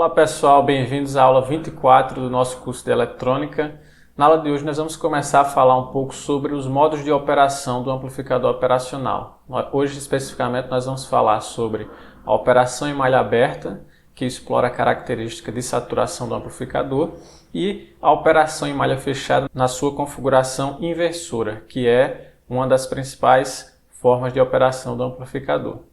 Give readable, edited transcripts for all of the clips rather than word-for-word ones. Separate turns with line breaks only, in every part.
Olá pessoal, bem-vindos à aula 24 do nosso curso de eletrônica. Na aula de hoje nós vamos começar a falar um pouco sobre os modos de operação do amplificador operacional. Hoje especificamente nós vamos falar sobre a operação em malha aberta, que explora a característica de saturação do amplificador, e a operação em malha fechada na sua configuração inversora, que é uma das principais formas de operação do amplificador.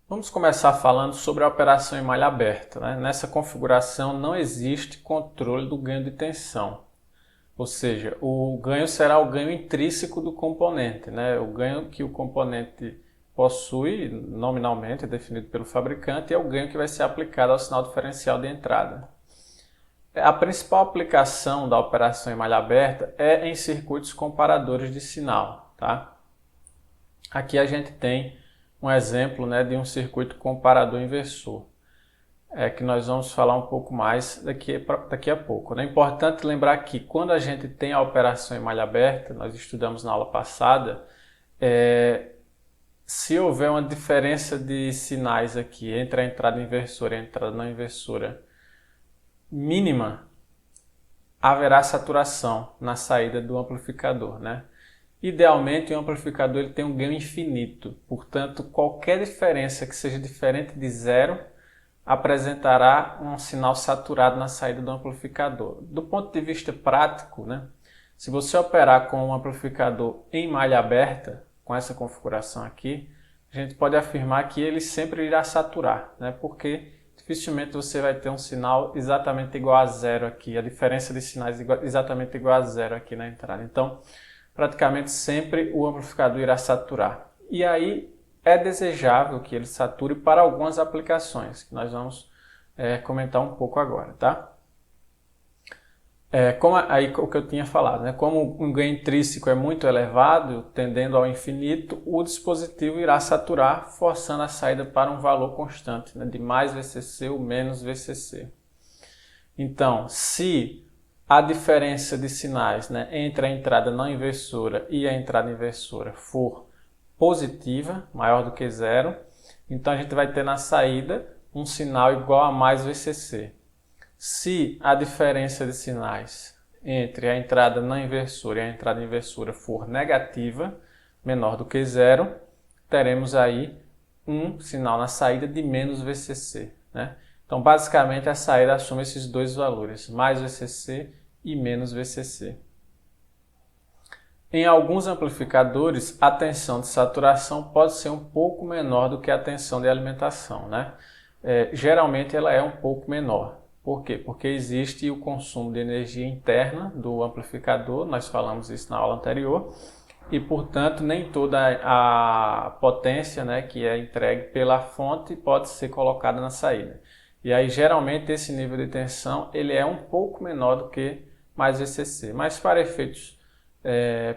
Vamos começar falando sobre a operação em malha aberta, né? Nessa configuração não existe controle do ganho de tensão, ou seja, o ganho será o ganho intrínseco do componente, né? O ganho que o componente possui nominalmente, definido pelo fabricante, é o ganho que vai ser aplicado ao sinal diferencial de entrada. A principal aplicação da operação em malha aberta é em circuitos comparadores de sinal, tá? Aqui a gente tem um exemplo, né, de um circuito comparador inversor, que nós vamos falar um pouco mais daqui a pouco. É importante lembrar que quando a gente tem a operação em malha aberta, nós estudamos na aula passada, se houver uma diferença de sinais aqui entre a entrada inversora e a entrada não inversora mínima, haverá saturação na saída do amplificador, né? Idealmente, o amplificador ele tem um ganho infinito, portanto, qualquer diferença que seja diferente de zero apresentará um sinal saturado na saída do amplificador. Do ponto de vista prático, né, se você operar com um amplificador em malha aberta, com essa configuração aqui, a gente pode afirmar que ele sempre irá saturar, né, porque dificilmente você vai ter um sinal exatamente igual a zero aqui, a diferença de sinais exatamente igual a zero aqui na entrada. Então, praticamente sempre o amplificador irá saturar. E aí é desejável que ele sature para algumas aplicações, que nós vamos comentar um pouco agora, tá? Aí o que eu tinha falado, né? Como o ganho intrínseco é muito elevado, tendendo ao infinito, o dispositivo irá saturar, forçando a saída para um valor constante, né? De mais VCC ou menos VCC. Então, se a diferença de sinais, né, entre a entrada não inversora e a entrada inversora for positiva, maior do que zero, então a gente vai ter na saída um sinal igual a mais VCC. Se a diferença de sinais entre a entrada não inversora e a entrada inversora for negativa, menor do que zero, teremos aí um sinal na saída de menos VCC, né? Então, basicamente, a saída assume esses dois valores, mais VCC e menos VCC. Em alguns amplificadores, a tensão de saturação pode ser um pouco menor do que a tensão de alimentação, né? Geralmente ela é um pouco menor. Por quê? Porque existe o consumo de energia interna do amplificador, nós falamos isso na aula anterior, e portanto nem toda a potência, né, que é entregue pela fonte pode ser colocada na saída. E aí geralmente esse nível de tensão ele é um pouco menor do que mais VCC, mas para efeitos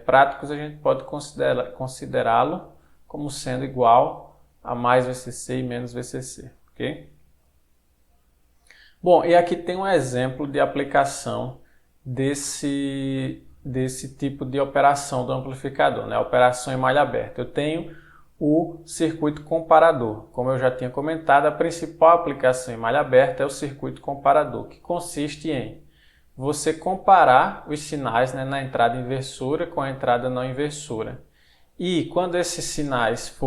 práticos a gente pode considerá-lo como sendo igual a mais VCC e menos VCC, ok? Bom, e aqui tem um exemplo de aplicação desse tipo de operação do amplificador, né? Operação em malha aberta. Eu tenho o circuito comparador. Como eu já tinha comentado, a principal aplicação em malha aberta é o circuito comparador, que consiste em você comparar os sinais, né, na entrada inversora com a entrada não inversora. E quando esses sinais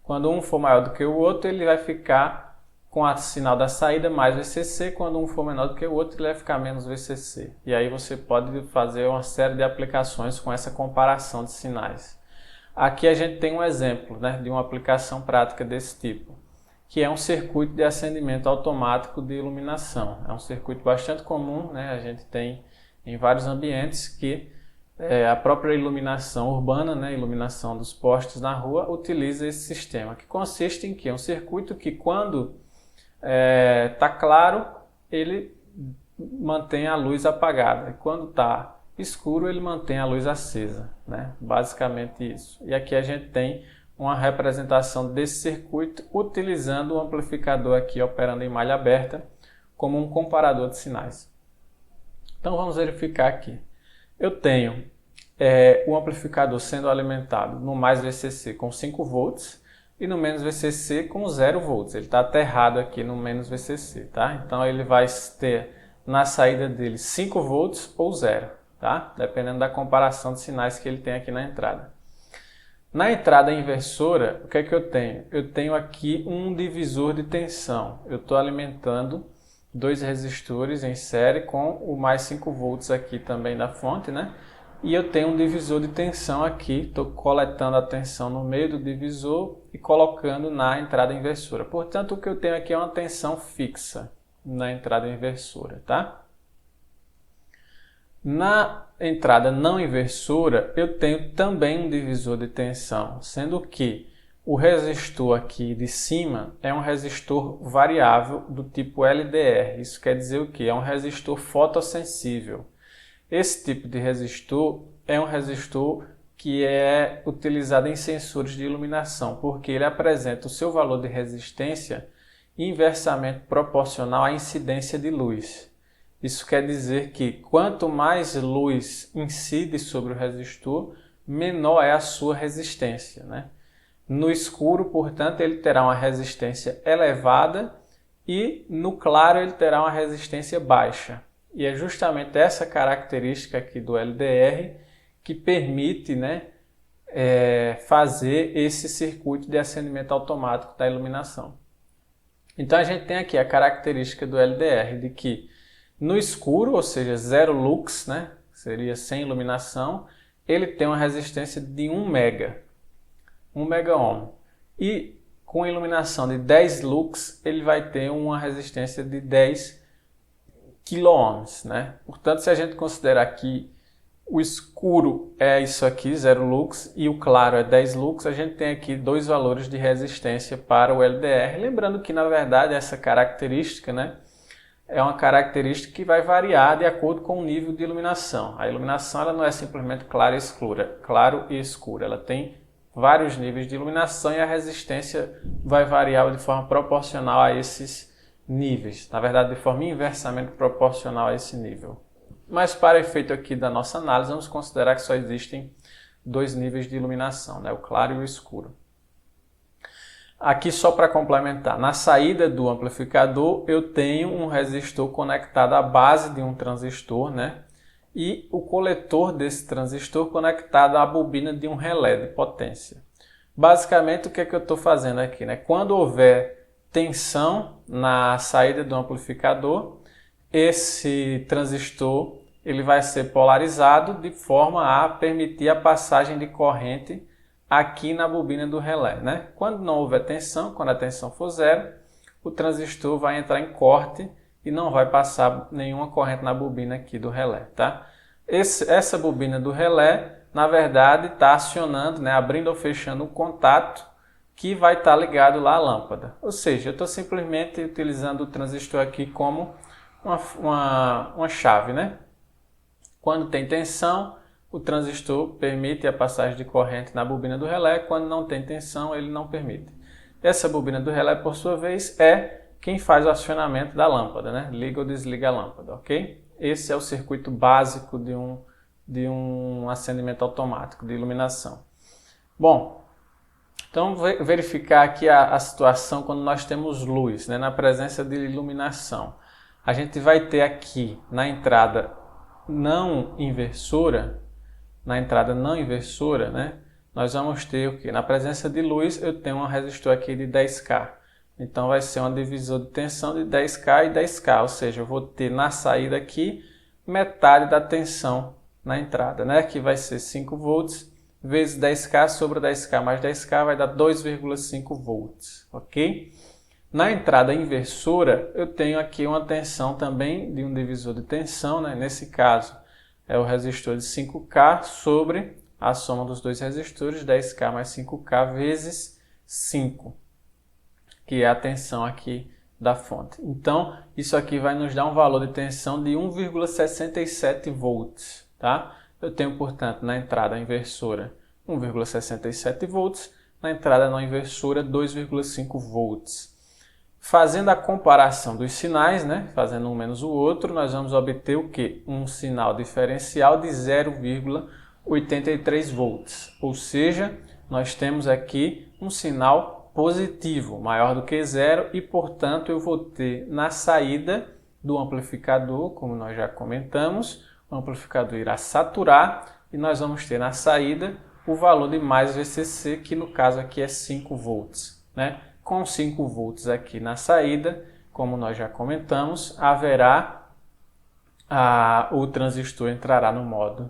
quando um for maior do que o outro, ele vai ficar com o sinal da saída mais VCC, quando um for menor do que o outro, ele vai ficar menos VCC. E aí você pode fazer uma série de aplicações com essa comparação de sinais. Aqui a gente tem um exemplo, né, de uma aplicação prática desse tipo, que é um circuito de acendimento automático de iluminação. É um circuito bastante comum, né, a gente tem em vários ambientes que a própria iluminação urbana, né, iluminação dos postes na rua, utiliza esse sistema, que consiste em que é um circuito que quando está claro, ele mantém a luz apagada, e quando está escuro, ele mantém a luz acesa, né? Basicamente isso. E aqui a gente tem uma representação desse circuito utilizando o amplificador aqui operando em malha aberta como um comparador de sinais. Então vamos verificar aqui. Eu tenho o amplificador sendo alimentado no mais VCC com 5 volts e no menos VCC com 0 volts. Ele está aterrado aqui no menos VCC, tá? Então ele vai ter na saída dele 5 volts ou 0, tá? Dependendo da comparação de sinais que ele tem aqui na entrada. Na entrada inversora, o que é que eu tenho? Eu tenho aqui um divisor de tensão. Eu estou alimentando 2 resistores em série com o mais 5 volts aqui também da fonte, né? E eu tenho um divisor de tensão aqui, estou coletando a tensão no meio do divisor e colocando na entrada inversora. Portanto, o que eu tenho aqui é uma tensão fixa na entrada inversora, tá? Na entrada não inversora, eu tenho também um divisor de tensão, sendo que o resistor aqui de cima é um resistor variável do tipo LDR. Isso quer dizer o quê? É um resistor fotossensível. Esse tipo de resistor é um resistor que é utilizado em sensores de iluminação, porque ele apresenta o seu valor de resistência inversamente proporcional à incidência de luz. Isso quer dizer que quanto mais luz incide sobre o resistor, menor é a sua resistência, né? No escuro, portanto, ele terá uma resistência elevada e no claro ele terá uma resistência baixa. E é justamente essa característica aqui do LDR que permite, né, fazer esse circuito de acendimento automático da iluminação. Então a gente tem aqui a característica do LDR de que no escuro, ou seja, 0 lux, né, seria sem iluminação, ele tem uma resistência de 1 mega ohm. E com iluminação de 10 lux, ele vai ter uma resistência de 10 quiloohms, né? Portanto, se a gente considerar que o escuro é isso aqui, 0 lux, e o claro é 10 lux, a gente tem aqui 2 valores de resistência para o LDR. Lembrando que, na verdade, essa característica, né, é uma característica que vai variar de acordo com o nível de iluminação. A iluminação ela não é simplesmente claro e escuro. Ela tem vários níveis de iluminação e a resistência vai variar de forma proporcional a esses níveis. Na verdade, de forma inversamente proporcional a esse nível. Mas para efeito aqui da nossa análise, vamos considerar que só existem 2 níveis de iluminação, né? O claro e o escuro. Aqui só para complementar, na saída do amplificador eu tenho um resistor conectado à base de um transistor, né? E o coletor desse transistor conectado à bobina de um relé de potência. Basicamente, o que é que eu estou fazendo aqui, né? Quando houver tensão na saída do amplificador, esse transistor ele vai ser polarizado de forma a permitir a passagem de corrente aqui na bobina do relé, né? Quando não houver tensão, quando a tensão for 0, o transistor vai entrar em corte e não vai passar nenhuma corrente na bobina aqui do relé, tá? Essa bobina do relé, na verdade, está acionando, né, abrindo ou fechando um contato que vai estar ligado lá à lâmpada. Ou seja, eu estou simplesmente utilizando o transistor aqui como uma chave, né? Quando tem tensão, o transistor permite a passagem de corrente na bobina do relé. Quando não tem tensão, ele não permite. Essa bobina do relé, por sua vez, é quem faz o acionamento da lâmpada, né? Liga ou desliga a lâmpada, ok? Esse é o circuito básico de um acendimento automático de iluminação. Bom, então verificar aqui a situação quando nós temos luz, né? Na presença de iluminação. A gente vai ter aqui na entrada não inversora, né? Nós vamos ter o que? Na presença de luz, eu tenho um resistor aqui de 10K. Então vai ser um divisor de tensão de 10K e 10K, ou seja, eu vou ter na saída aqui metade da tensão na entrada, né? Que vai ser 5 volts vezes 10K sobre 10K mais 10K vai dar 2,5 volts, ok? Na entrada inversora, eu tenho aqui uma tensão também de um divisor de tensão, né? Nesse caso, é o resistor de 5K sobre a soma dos 2 resistores, 10K mais 5K vezes 5, que é a tensão aqui da fonte. Então, isso aqui vai nos dar um valor de tensão de 1,67 volts, tá? Eu tenho, portanto, na entrada inversora 1,67 volts, na entrada não inversora 2,5 volts. Fazendo a comparação dos sinais, né, fazendo um menos o outro, nós vamos obter o quê? Um sinal diferencial de 0,83 volts, ou seja, nós temos aqui um sinal positivo, maior do que zero, e portanto eu vou ter na saída do amplificador, como nós já comentamos, o amplificador irá saturar e nós vamos ter na saída o valor de mais VCC, que no caso aqui é 5 volts, né? Com 5 volts aqui na saída, como nós já comentamos, o transistor entrará no modo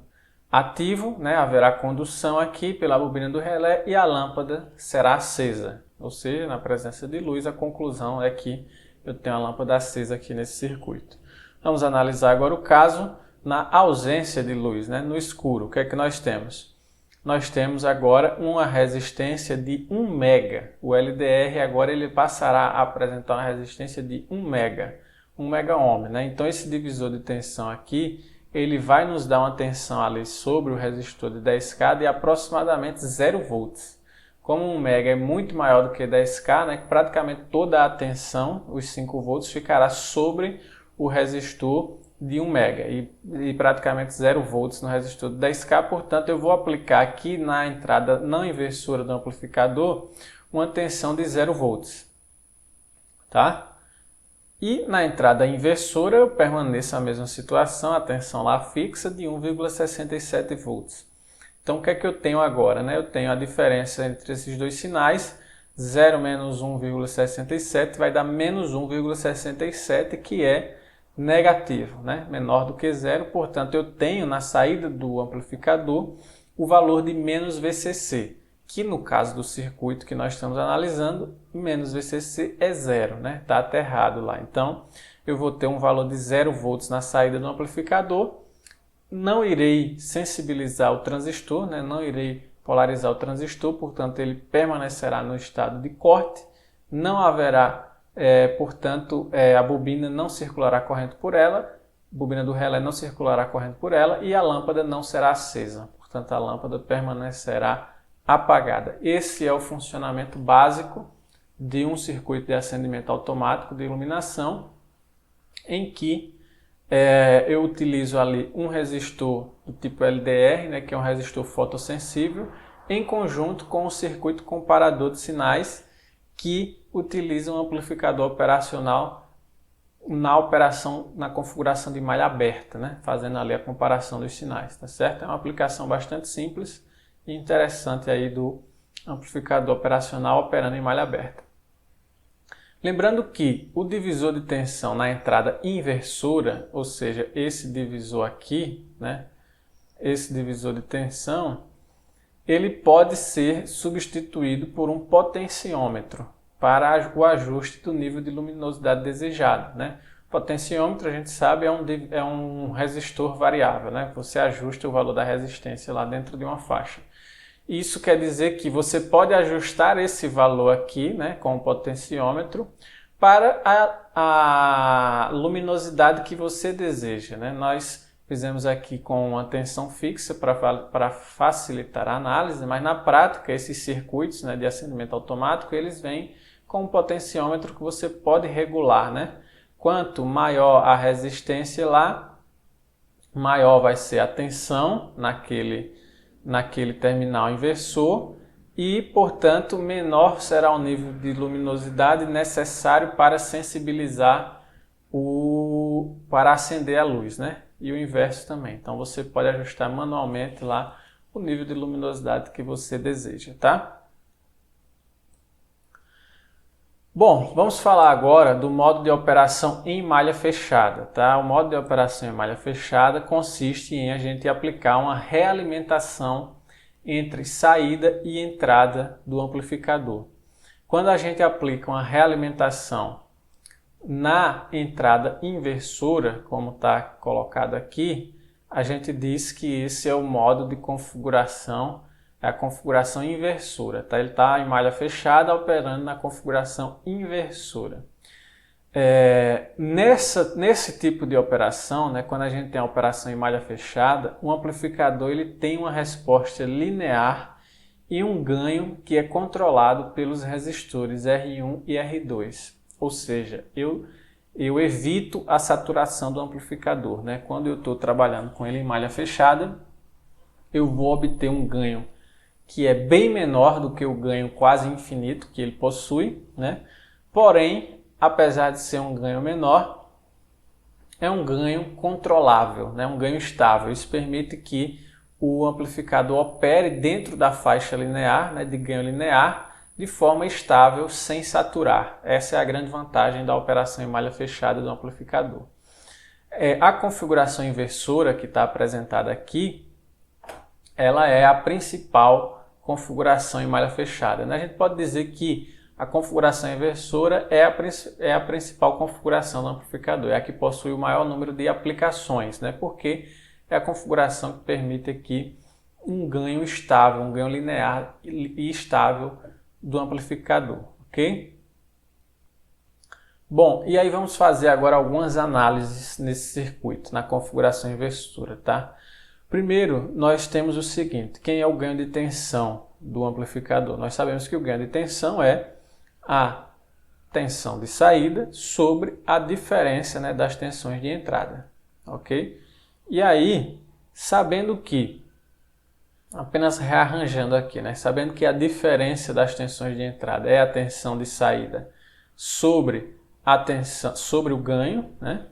ativo, né? Haverá condução aqui pela bobina do relé e a lâmpada será acesa. Ou seja, na presença de luz, a conclusão é que eu tenho a lâmpada acesa aqui nesse circuito. Vamos analisar agora o caso na ausência de luz, né? No escuro. O que é que nós temos? Nós temos agora uma resistência de 1 mega. O LDR agora ele passará a apresentar uma resistência de 1 mega, 1 mega ohm, né? Então esse divisor de tensão aqui, ele vai nos dar uma tensão ali sobre o resistor de 10K de aproximadamente 0 volts. Como 1 mega é muito maior do que 10K, né? Praticamente toda a tensão, os 5 volts, ficará sobre o resistor de 1 mega e praticamente 0 volts no resistor de 10K, portanto eu vou aplicar aqui na entrada não inversora do amplificador uma tensão de 0 volts, tá? E na entrada inversora eu permaneço a mesma situação, a tensão lá fixa de 1,67 volts. Então o que é que eu tenho agora, né? Eu tenho a diferença entre esses dois sinais, 0 menos 1,67 vai dar menos 1,67, que é negativo, né? Menor do que zero, portanto eu tenho na saída do amplificador o valor de menos VCC, que no caso do circuito que nós estamos analisando, menos VCC é zero, né? Está aterrado lá. Então eu vou ter um valor de 0 volts na saída do amplificador, não irei sensibilizar o transistor, né? Não irei polarizar o transistor, portanto ele permanecerá no estado de corte, não haverá portanto, a bobina não circulará corrente por ela, a bobina do relé não circulará corrente por ela e a lâmpada não será acesa. Portanto, a lâmpada permanecerá apagada. Esse é o funcionamento básico de um circuito de acendimento automático de iluminação, em que eu utilizo ali um resistor do tipo LDR, né, que é um resistor fotossensível, em conjunto com um circuito comparador de sinais que utiliza um amplificador operacional na configuração de malha aberta, né? Fazendo ali a comparação dos sinais, tá certo? É uma aplicação bastante simples e interessante aí do amplificador operacional operando em malha aberta. Lembrando que o divisor de tensão na entrada inversora, ou seja, esse divisor aqui, né? Esse divisor de tensão, ele pode ser substituído por um potenciômetro para o ajuste do nível de luminosidade desejado, né? Potenciômetro, a gente sabe, é um resistor variável, né? Você ajusta o valor da resistência lá dentro de uma faixa. Isso quer dizer que você pode ajustar esse valor aqui, né, com o potenciômetro, para a luminosidade que você deseja, né? Nós fizemos aqui com uma tensão fixa para facilitar a análise, mas na prática esses circuitos, né, de acendimento automático, eles vêm com um potenciômetro que você pode regular, né? Quanto maior a resistência lá, maior vai ser a tensão naquele terminal inversor e, portanto, menor será o nível de luminosidade necessário para sensibilizar para acender a luz, né? E o inverso também. Então você pode ajustar manualmente lá o nível de luminosidade que você deseja, tá? Bom, vamos falar agora do modo de operação em malha fechada, tá? O modo de operação em malha fechada consiste em a gente aplicar uma realimentação entre saída e entrada do amplificador. Quando a gente aplica uma realimentação na entrada inversora, como está colocado aqui, a gente diz que esse é o modo de configuração, é a configuração inversora, tá? Ele está em malha fechada operando na configuração inversora. Nesse tipo de operação, né, quando a gente tem a operação em malha fechada, o amplificador ele tem uma resposta linear e um ganho que é controlado pelos resistores R1 e R2. ou seja, eu evito a saturação do amplificador, né? Quando eu estou trabalhando com ele em malha fechada, eu vou obter um ganho que é bem menor do que o ganho quase infinito que ele possui, né? Porém, apesar de ser um ganho menor, é um ganho controlável, né? Um ganho estável. Isso permite que o amplificador opere dentro da faixa linear, né, de ganho linear, de forma estável, sem saturar. Essa é a grande vantagem da operação em malha fechada do amplificador. A configuração inversora que está apresentada aqui, ela é a principal configuração em malha fechada, né? A gente pode dizer que a configuração inversora é a principal configuração do amplificador, é a que possui o maior número de aplicações, né? Porque é a configuração que permite aqui um ganho estável, um ganho linear e estável do amplificador, ok? Bom, e aí vamos fazer agora algumas análises nesse circuito, na configuração inversora, tá? Primeiro, nós temos o seguinte, quem é o ganho de tensão do amplificador? Nós sabemos que o ganho de tensão é a tensão de saída sobre a diferença, né, das tensões de entrada, ok? E aí, sabendo que, apenas rearranjando aqui, né, sabendo que a diferença das tensões de entrada é a tensão de saída sobre a tensão, sobre o ganho, né?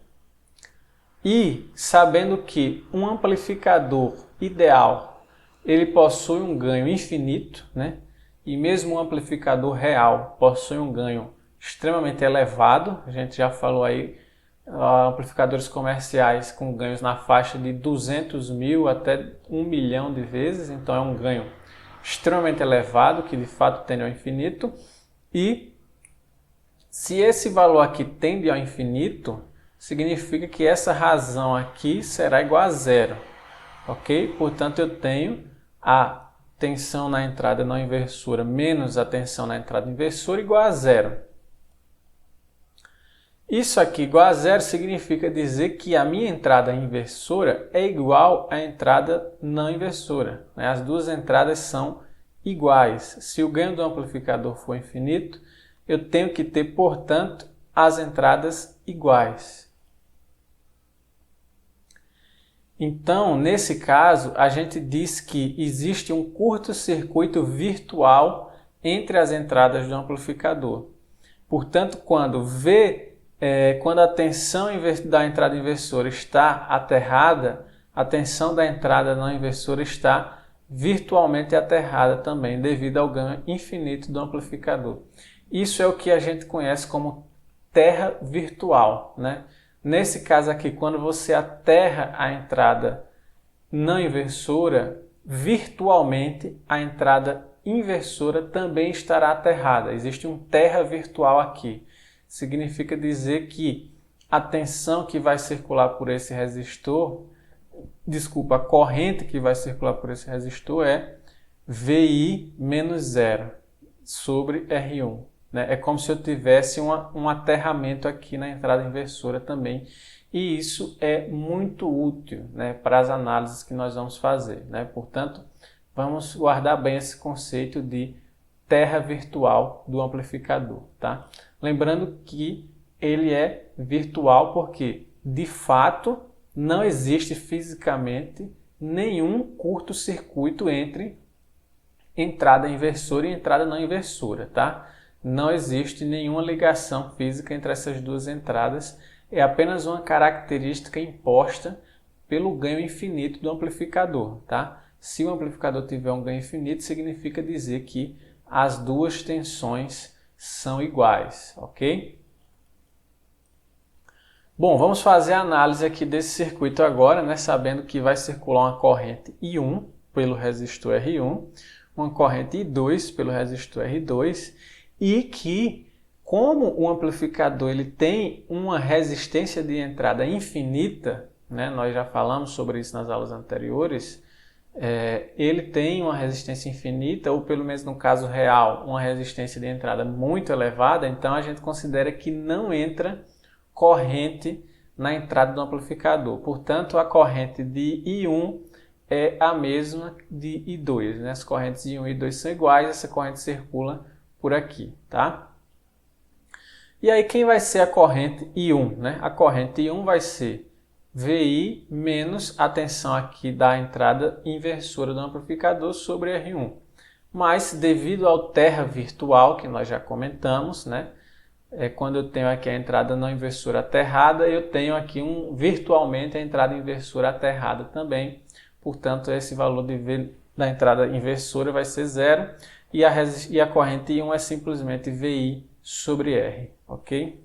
E sabendo que um amplificador ideal, ele possui um ganho infinito, né? E mesmo um amplificador real possui um ganho extremamente elevado. A gente já falou aí, amplificadores comerciais com ganhos na faixa de 200 mil até 1 milhão de vezes. Então é um ganho extremamente elevado, que de fato tende ao infinito. E se esse valor aqui tende ao infinito, significa que essa razão aqui será igual a zero, ok? Portanto, eu tenho a tensão na entrada não inversora menos a tensão na entrada inversora igual a zero. Isso aqui igual a zero significa dizer que a minha entrada inversora é igual à entrada não inversora, né? As duas entradas são iguais. Se o ganho do amplificador for infinito, eu tenho que ter, portanto, as entradas iguais. Então, nesse caso, a gente diz que existe um curto-circuito virtual entre as entradas do amplificador. Portanto, quando a tensão da entrada inversora está aterrada, a tensão da entrada não inversora está virtualmente aterrada também, devido ao ganho infinito do amplificador. Isso é o que a gente conhece como terra virtual, né? Nesse caso aqui, quando você aterra a entrada não inversora, virtualmente a entrada inversora também estará aterrada. Existe um terra virtual aqui. Significa dizer que a tensão que vai circular por esse resistor, a corrente que vai circular por esse resistor é VI menos zero sobre R1. É como se eu tivesse um aterramento aqui na entrada inversora também. E isso é muito útil, né, para as análises que nós vamos fazer, né? Portanto, vamos guardar bem esse conceito de terra virtual do amplificador, tá? Lembrando que ele é virtual porque, de fato, não existe fisicamente nenhum curto-circuito entre entrada inversora e entrada não inversora, tá? Não existe nenhuma ligação física entre essas duas entradas, é apenas uma característica imposta pelo ganho infinito do amplificador, tá? Se o amplificador tiver um ganho infinito, significa dizer que as duas tensões são iguais, ok? Bom, vamos fazer a análise aqui desse circuito agora, né? Sabendo que vai circular uma corrente I1 pelo resistor R1, uma corrente I2 pelo resistor R2, e que, como o amplificador ele tem uma resistência de entrada infinita, né? Nós já falamos sobre isso nas aulas anteriores, ele tem uma resistência infinita, ou pelo menos no caso real, uma resistência de entrada muito elevada, então a gente considera que não entra corrente na entrada do amplificador. Portanto, a corrente de I1 é a mesma de I2, né? As correntes de I1 e I2 são iguais, essa corrente circula por aqui, tá? E aí quem vai ser a corrente I1? Né? A corrente I1 vai ser VI menos a tensão aqui da entrada inversora do amplificador sobre R1. Mas devido ao terra virtual, que nós já comentamos, né? Quando eu tenho aqui a entrada não inversora aterrada, eu tenho aqui virtualmente a entrada inversora aterrada também. Portanto, esse valor de V da entrada inversora vai ser zero e a corrente I1 é simplesmente VI sobre R, ok?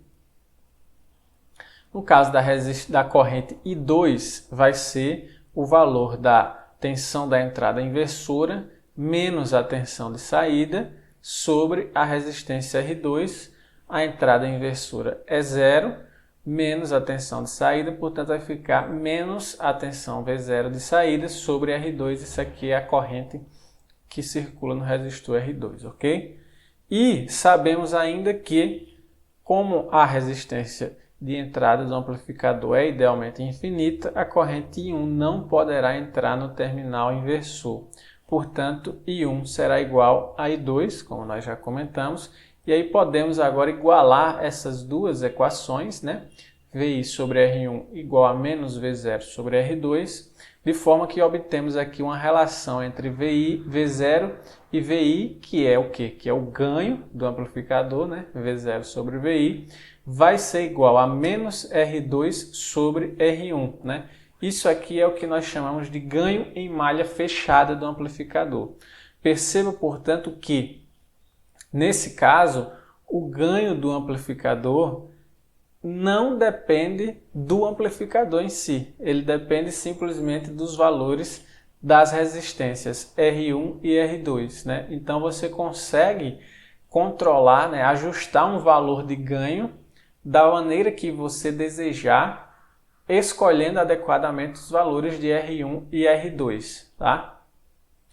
No caso da corrente I2, vai ser o valor da tensão da entrada inversora menos a tensão de saída sobre a resistência R2. A entrada inversora é zero, menos a tensão de saída, portanto vai ficar menos a tensão V0 de saída sobre R2. Isso aqui é a corrente que circula no resistor R2, ok? E sabemos ainda que, como a resistência de entrada do amplificador é idealmente infinita, a corrente I1 não poderá entrar no terminal inversor. Portanto, I1 será igual a I2, como nós já comentamos, e aí podemos agora igualar essas duas equações, né? VI sobre R1 igual a menos V0 sobre R2, de forma que obtemos aqui uma relação entre V0 e VI, que é o quê? Que é o ganho do amplificador, né? V0 sobre VI, vai ser igual a menos R2 sobre R1, né? Isso aqui é o que nós chamamos de ganho em malha fechada do amplificador. Perceba, portanto, que nesse caso, o ganho do amplificador não depende do amplificador em si. Ele depende simplesmente dos valores das resistências R1 e R2, né? Então você consegue controlar, né, ajustar um valor de ganho da maneira que você desejar, escolhendo adequadamente os valores de R1 e R2, tá?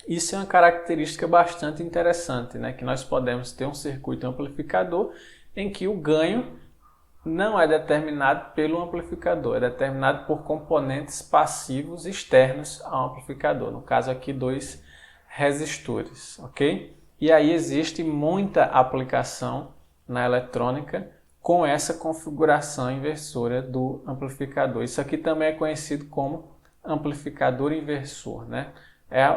Isso é uma característica bastante interessante, né? Que nós podemos ter um circuito amplificador em que o ganho não é determinado pelo amplificador, é determinado por componentes passivos externos ao amplificador, no caso aqui 2 resistores, ok? E aí existe muita aplicação na eletrônica com essa configuração inversora do amplificador. Isso aqui também é conhecido como amplificador inversor, né? É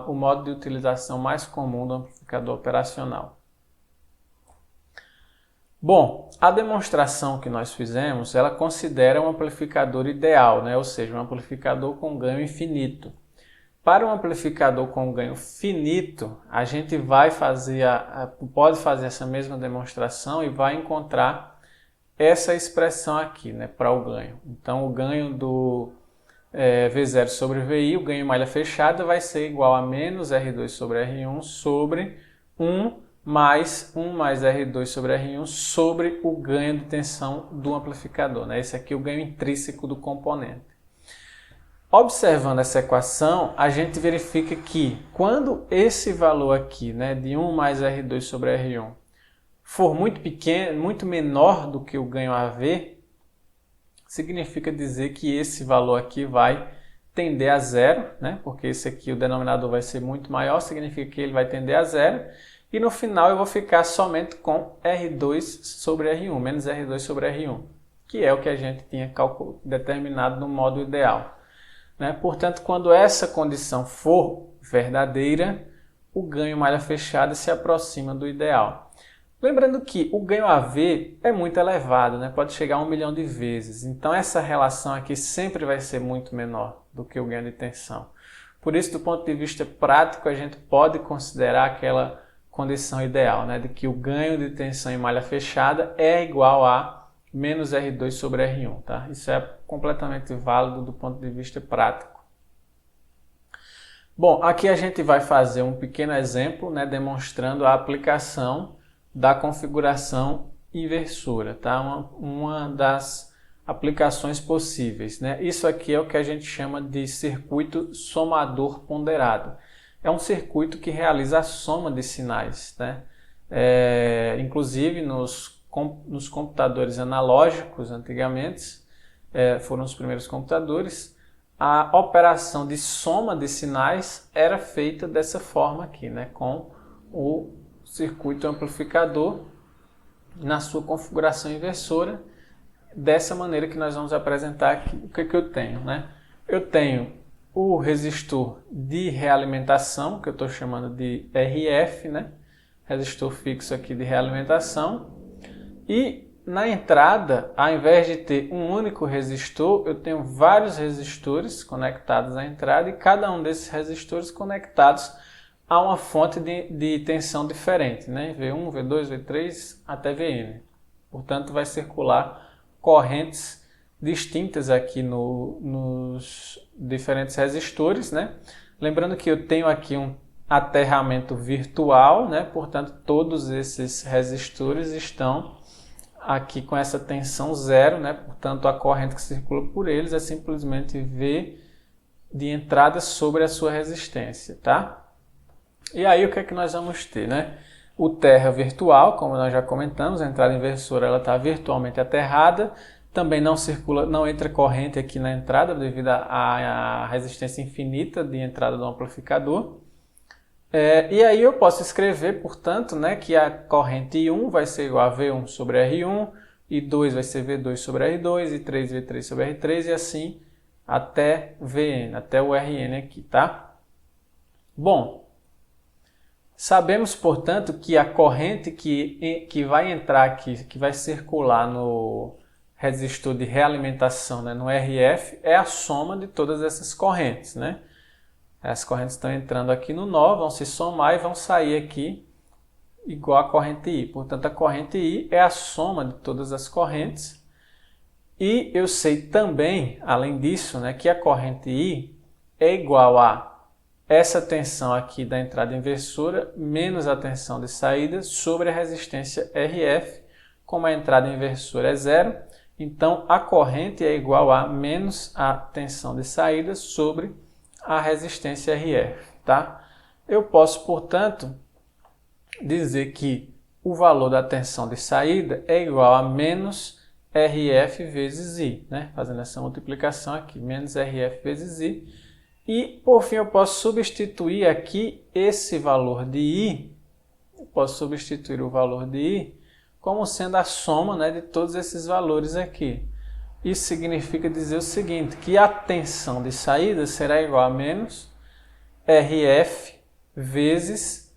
o modo de utilização mais comum do amplificador operacional. Bom, a demonstração que nós fizemos, ela considera um amplificador ideal, né? Ou seja, um amplificador com ganho infinito. Para um amplificador com ganho finito, a gente vai pode fazer essa mesma demonstração e vai encontrar essa expressão aqui, né, para o ganho. Então, o ganho do V0 sobre VI, o ganho em malha fechada, vai ser igual a menos R2 sobre R1 sobre 1 mais R2 sobre R1 sobre o ganho de tensão do amplificador, né? Esse aqui é o ganho intrínseco do componente. Observando essa equação, a gente verifica que quando esse valor aqui, né, de 1 mais R2 sobre R1 for muito pequeno, muito menor do que o ganho AV, significa dizer que esse valor aqui vai tender a zero, né? Porque esse aqui, o denominador vai ser muito maior, significa que ele vai tender a zero. E no final eu vou ficar somente com R2 sobre R1, menos R2 sobre R1, que é o que a gente tinha determinado no modo ideal, né? Portanto, quando essa condição for verdadeira, o ganho malha fechada se aproxima do ideal. Lembrando que o ganho AV é muito elevado, né? Pode chegar a 1 milhão de vezes. Então essa relação aqui sempre vai ser muito menor do que o ganho de tensão. Por isso, do ponto de vista prático, a gente pode considerar aquela condição ideal, né? De que o ganho de tensão em malha fechada é igual a menos R2 sobre R1. Tá? Isso é completamente válido do ponto de vista prático. Bom, aqui a gente vai fazer um pequeno exemplo, né? Demonstrando a aplicação da configuração inversora, tá? Uma das aplicações possíveis, né? Isso aqui é o que a gente chama de circuito somador ponderado. É um circuito que realiza a soma de sinais, né? Inclusive nos computadores analógicos, antigamente, foram os primeiros computadores, a operação de soma de sinais era feita dessa forma aqui, né? Com o circuito amplificador na sua configuração inversora, dessa maneira que nós vamos apresentar aqui. O que eu tenho, né? Eu tenho o resistor de realimentação, que eu estou chamando de RF, né? Resistor fixo aqui de realimentação. E na entrada, ao invés de ter um único resistor, eu tenho vários resistores conectados à entrada e cada um desses resistores conectados a uma fonte de tensão diferente, né? V1, V2, V3 até Vn. Portanto, vai circular correntes distintas aqui nos diferentes resistores, né? Lembrando que eu tenho aqui um aterramento virtual, né? Portanto, todos esses resistores estão aqui com essa tensão zero, né? Portanto, a corrente que circula por eles é simplesmente V de entrada sobre a sua resistência, tá? E aí o que é que nós vamos ter, né? O terra virtual, como nós já comentamos, a entrada inversora ela está virtualmente aterrada, também não circula, não entra corrente aqui na entrada devido à resistência infinita de entrada do amplificador. E aí eu posso escrever, portanto, né, que a corrente I1 vai ser igual a V1 sobre R1, I2 vai ser V2 sobre R2, I3 V3 sobre R3 e assim até Vn, até o Rn aqui, tá? Bom, sabemos, portanto, que a corrente que vai entrar aqui, que vai circular no resistor de realimentação, né, no RF, é a soma de todas essas correntes, né? As correntes estão entrando aqui no nó, vão se somar e vão sair aqui igual a corrente I. Portanto, a corrente I é a soma de todas as correntes. E eu sei também, além disso, né, que a corrente I é igual a essa tensão aqui da entrada inversora menos a tensão de saída sobre a resistência RF. Como a entrada inversora é zero, então a corrente é igual a menos a tensão de saída sobre a resistência RF, tá? Eu posso, portanto, dizer que o valor da tensão de saída é igual a menos RF vezes I, né? Fazendo essa multiplicação aqui, menos RF vezes I. E, por fim, eu posso substituir aqui esse valor de I, eu posso substituir o valor de I como sendo a soma, né, de todos esses valores aqui. Isso significa dizer o seguinte, que a tensão de saída será igual a menos RF vezes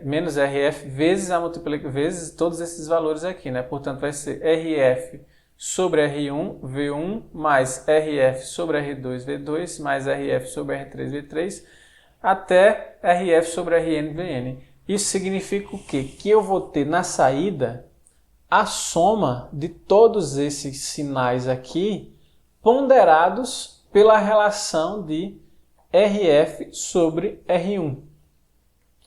menos RF vezes todos esses valores aqui, né? Portanto, vai ser RF sobre R1, V1, mais RF sobre R2, V2, mais RF sobre R3, V3, até RF sobre Rn, Vn. Isso significa o quê? Que eu vou ter na saída a soma de todos esses sinais aqui ponderados pela relação de RF sobre R1,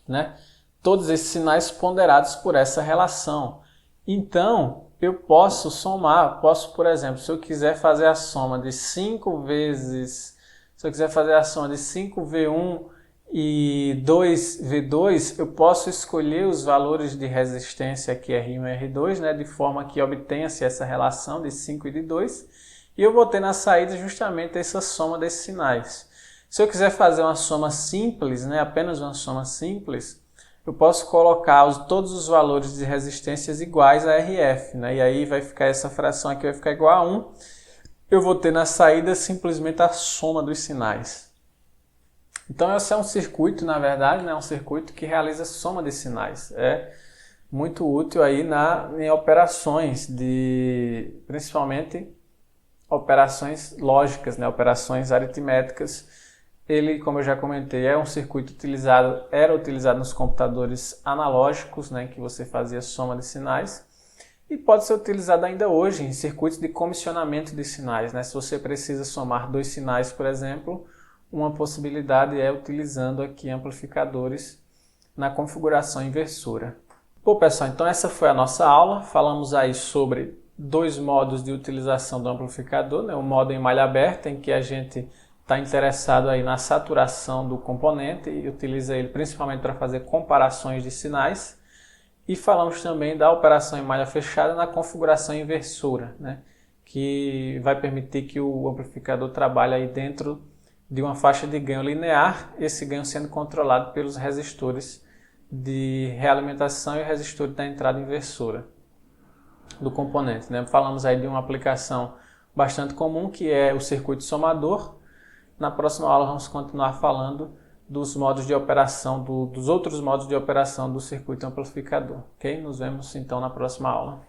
né? Todos esses sinais ponderados por essa relação. Então, eu posso somar, por exemplo, se eu quiser fazer a soma de 5V1 e 2V2, eu posso escolher os valores de resistência aqui R1 e R2, né, de forma que obtenha-se essa relação de 5 e de 2, e eu vou ter na saída justamente essa soma desses sinais. Se eu quiser fazer uma soma simples, né, apenas uma soma simples, eu posso colocar todos os valores de resistências iguais a RF, né, e aí vai ficar essa fração aqui, vai ficar igual a 1, eu vou ter na saída simplesmente a soma dos sinais. Então esse é um circuito, na verdade, né, um circuito que realiza soma de sinais. É muito útil aí em operações, principalmente operações lógicas, né, operações aritméticas. Ele, como eu já comentei, é um circuito era utilizado nos computadores analógicos, né, que você fazia soma de sinais. E pode ser utilizado ainda hoje em circuitos de comissionamento de sinais, né? Se você precisa somar dois sinais, por exemplo, uma possibilidade é utilizando aqui amplificadores na configuração inversora. Bom, pessoal, então essa foi a nossa aula. Falamos aí sobre dois modos de utilização do amplificador, né? O modo em malha aberta, em que a gente está interessado aí na saturação do componente e utiliza ele principalmente para fazer comparações de sinais. E falamos também da operação em malha fechada na configuração inversora, né? Que vai permitir que o amplificador trabalhe aí dentro de uma faixa de ganho linear, esse ganho sendo controlado pelos resistores de realimentação e resistor da entrada inversora do componente, né? Falamos aí de uma aplicação bastante comum, que é o circuito somador. Na próxima aula vamos continuar falando dos modos de operação, dos outros modos de operação do circuito amplificador. Ok? Nos vemos então na próxima aula.